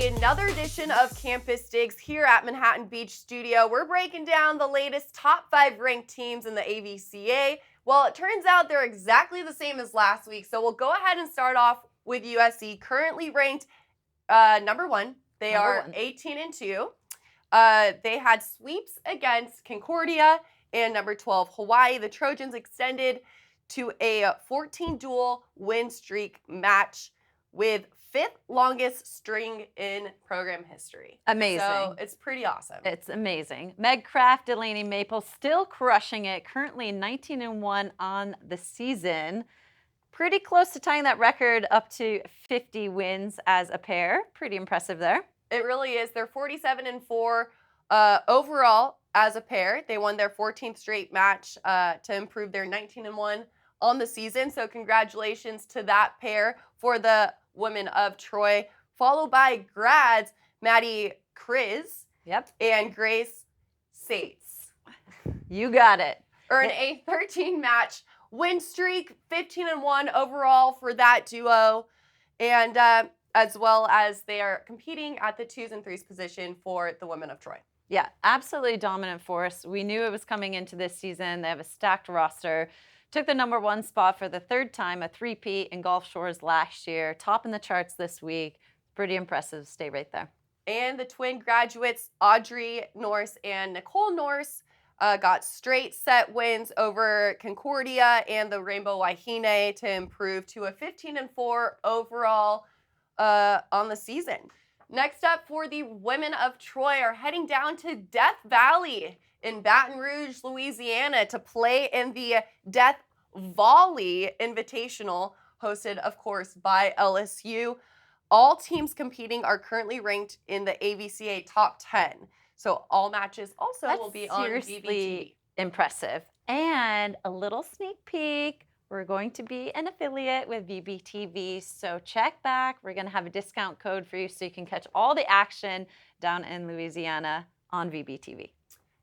everybody. Another edition of Campus Digs here at Manhattan Beach Studio. We're breaking down the latest top 5 ranked teams in the AVCA. Well, it turns out they're exactly the same as last week, so we'll go ahead and start off with USC, currently ranked number 1. They are 18-2. They had sweeps against Concordia and number 12, Hawaii. The Trojans extended to a 14-duel win streak match with 5th longest string in program history. Amazing. So it's pretty awesome. It's amazing. Meg Kraft, Delaney Maple still crushing it. Currently 19-1 on the season. Pretty close to tying that record up to 50 wins as a pair. Pretty impressive there. It really is. They're 47-4 overall as a pair. They won their 14th straight match to improve their 19-1 on the season. So congratulations to that pair for the women of Troy, followed by grads Maddie Kriz and Grace Sates. You got it. Earn a 13-match win streak, 15-1 overall for that duo, and as well as they are competing at the 2s and 3s position for the women of Troy. Yeah, absolutely dominant force. We knew it was coming into this season. They have a stacked roster. Took the number 1 spot for the 3rd time, a three-peat in Gulf Shores last year. Top in the charts this week. Pretty impressive. Stay right there. And the twin graduates, Audrey Norse and Nicole Norse, got straight set wins over Concordia and the Rainbow Wahine to improve to a 15-4 overall on the season. Next up for the women of Troy are heading down to Death Valley in Baton Rouge, Louisiana to play in the Death Volley Invitational, hosted, of course, by LSU. All teams competing are currently ranked in the AVCA top 10. So all matches also will be on VBTV. Seriously impressive. And a little sneak peek, we're going to be an affiliate with VBTV. So check back. We're going to have a discount code for you so you can catch all the action down in Louisiana on VBTV.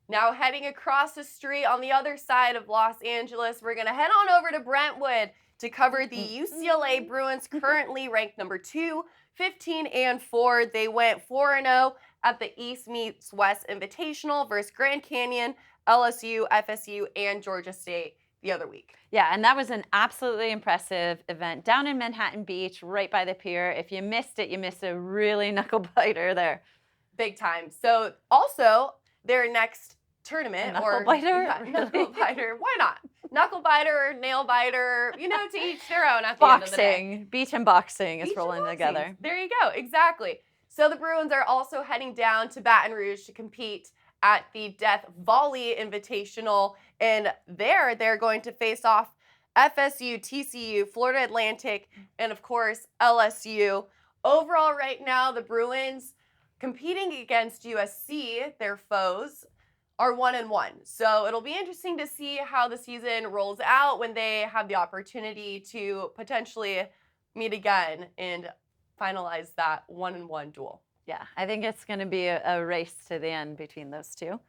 Now heading across the street on the other side of Los Angeles, we're going to head on over to Brentwood to cover the UCLA Bruins, currently ranked number 2, 15-4. They went 4-0 at the East Meets West Invitational versus Grand Canyon, LSU, FSU, and Georgia State the other week. Yeah, and that was an absolutely impressive event down in Manhattan Beach, right by the pier. If you missed it, you missed a really knuckle biter there. Big time. So also their next tournament knuckle biter? Yeah, knuckle biter. Why not? Knuckle biter, nail biter, to each their own at the boxing. End of the day. Beach and boxing is Beach rolling together. There you go. Exactly. So the Bruins are also heading down to Baton Rouge to compete at the Death Volley Invitational. And there they're going to face off FSU, TCU, Florida Atlantic, and of course LSU. Overall right now, the Bruins competing against USC, their foes, are 1-1. So it'll be interesting to see how the season rolls out when they have the opportunity to potentially meet again and finalize that 1-1 duel. Yeah, I think it's going to be a race to the end between those two.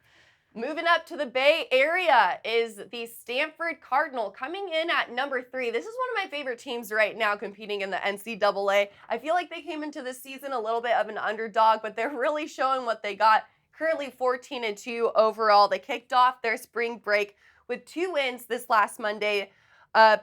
Moving up to the Bay Area is the Stanford Cardinal, coming in at number 3. This is one of my favorite teams right now competing in the NCAA. I feel like they came into this season a little bit of an underdog, but they're really showing what they got. Currently 14-2 overall. They kicked off their spring break with 2 wins this last Monday,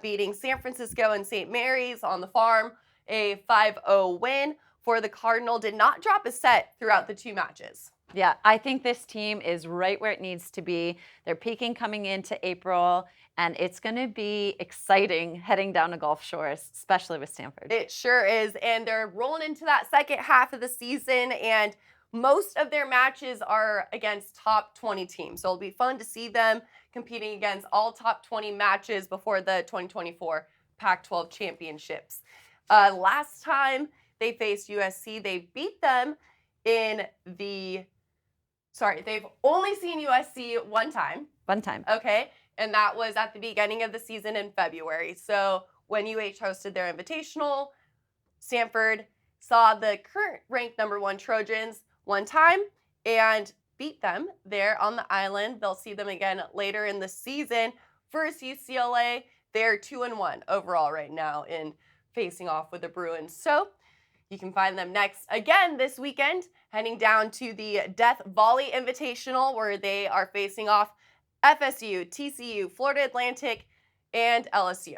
beating San Francisco and St. Mary's on the farm, a 5-0 win for the Cardinal. Did not drop a set throughout the 2 matches. Yeah, I think this team is right where it needs to be. They're peaking coming into April, and it's going to be exciting heading down to Gulf Shores, especially with Stanford. It sure is, and they're rolling into that second half of the season, and most of their matches are against top 20 teams. So it'll be fun to see them competing against all top 20 matches before the 2024 Pac-12 championships. Last time they faced USC, they beat them in the... Sorry, they've only seen USC one time. One time. Okay, and that was at the beginning of the season in February. So when UH hosted their invitational, Stanford saw the current ranked number 1 Trojans one time and beat them there on the island. They'll see them again later in the season. First, UCLA, they're 2-1 overall right now in facing off with the Bruins. So You can find them next again this weekend, heading down to the Death Volley Invitational, where they are facing off FSU, TCU, Florida Atlantic, and LSU.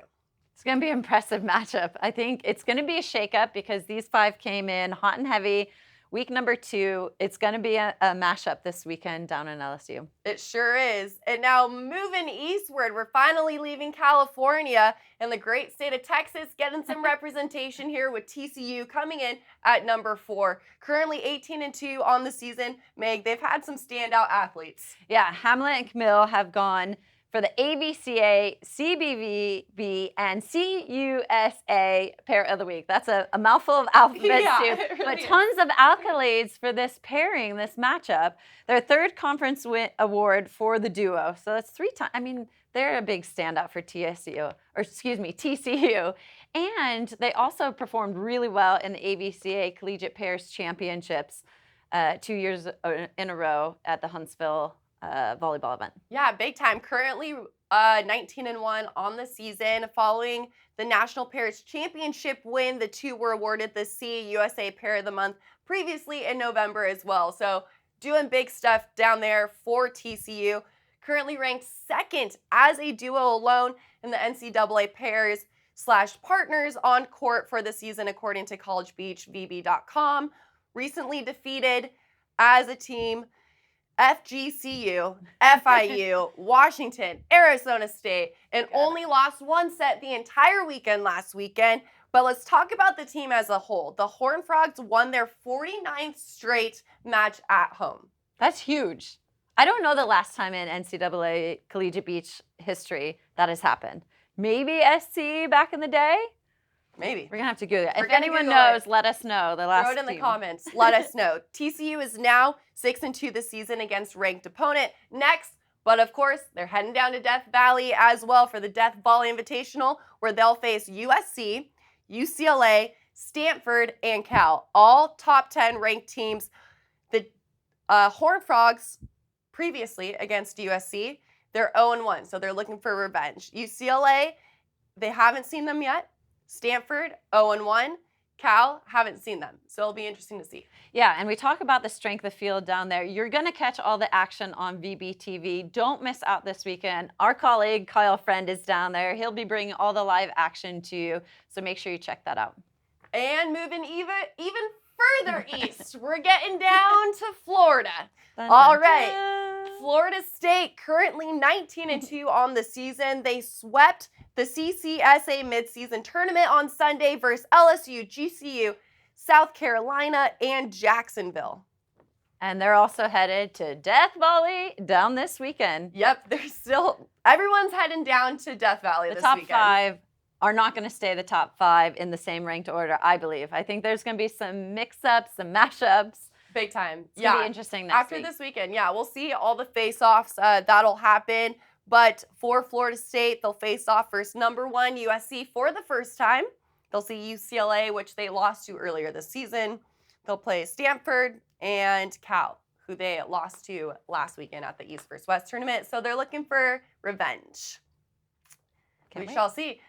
It's going to be an impressive matchup. I think it's going to be a shakeup because these 5 came in hot and heavy. Week number 2, it's going to be a mashup this weekend down in LSU. It sure is. And now moving eastward, we're finally leaving California and the great state of Texas, getting some representation here with TCU coming in at number 4. Currently 18-2 on the season. Meg, they've had some standout athletes. Yeah, Hamlet and Camille have gone for the AVCA, CBVB, and CUSA Pair of the Week. That's a mouthful of alphabets too, Really but is. tons of accolades for this pairing, this matchup. Their 3rd conference award for the duo. So that's 3 times. I mean, they're a big standout for TCU. And they also performed really well in the AVCA Collegiate Pairs Championships 2 years in a row at the Huntsville volleyball event. Yeah, big time. Currently 19-1 on the season. Following the National Pairs Championship win, the 2 were awarded the CUSA Pair of the Month previously in November as well. So doing big stuff down there for TCU. Currently ranked 2nd as a duo alone in the NCAA pairs/partners on court for the season, according to collegebeachvb.com. Recently defeated as a team FGCU, FIU, Washington, Arizona State, and only lost 1 set the entire weekend last weekend. But let's talk about the team as a whole. The Horned Frogs won their 49th straight match at home. That's huge. I don't know the last time in NCAA Collegiate Beach history that has happened. Maybe SC back in the day? Maybe. We're going to have to Google it. We're If gonna anyone Google knows, it. let us know. The last Throw it in the team. comments. Let us know. TCU is now 6-2 this season against ranked opponent. Next, but of course, they're heading down to Death Valley as well for the Death Volley Invitational, where they'll face USC, UCLA, Stanford, and Cal. All top 10 ranked teams. The Horned Frogs previously against USC, they're 0-1, so they're looking for revenge. UCLA, they haven't seen them yet. Stanford, 0-1. Cal, haven't seen them. So it'll be interesting to see. Yeah, and we talk about the strength of field down there. You're going to catch all the action on VBTV. Don't miss out this weekend. Our colleague, Kyle Friend, is down there. He'll be bringing all the live action to you, so make sure you check that out. And moving even further east, we're getting down to Florida. Dun, All dun, right. dun. Florida State currently 19-2 on the season. They swept the CCSA midseason tournament on Sunday versus LSU, GCU, South Carolina, and Jacksonville. And they're also headed to Death Valley down this weekend. Yep, everyone's heading down to Death Valley The this top weekend. 5 are not going to stay the top 5 in the same ranked order, I believe. I think there's going to be some mix-ups, some mashups. Big time. It's going to be interesting next After week. this weekend, we'll see all the face-offs. That'll happen. But for Florida State, they'll face off versus number 1 USC for the first time. They'll see UCLA, which they lost to earlier this season. They'll play Stanford and Cal, who they lost to last weekend at the East vs. West tournament. So they're looking for revenge. Can't We wait. shall see.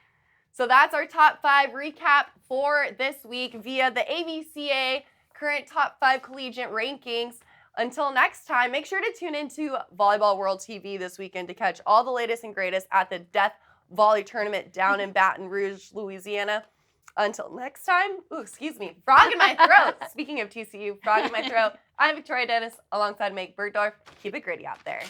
So that's our top 5 recap for this week via the AVCA current top 5 collegiate rankings. Until next time, make sure to tune into Volleyball World TV this weekend to catch all the latest and greatest at the Death Volley Tournament down in Baton Rouge, Louisiana. Until next time, frog in my throat. Speaking of TCU, frog in my throat. I'm Victoria Dennis alongside Meg Burgdorf. Keep it gritty out there.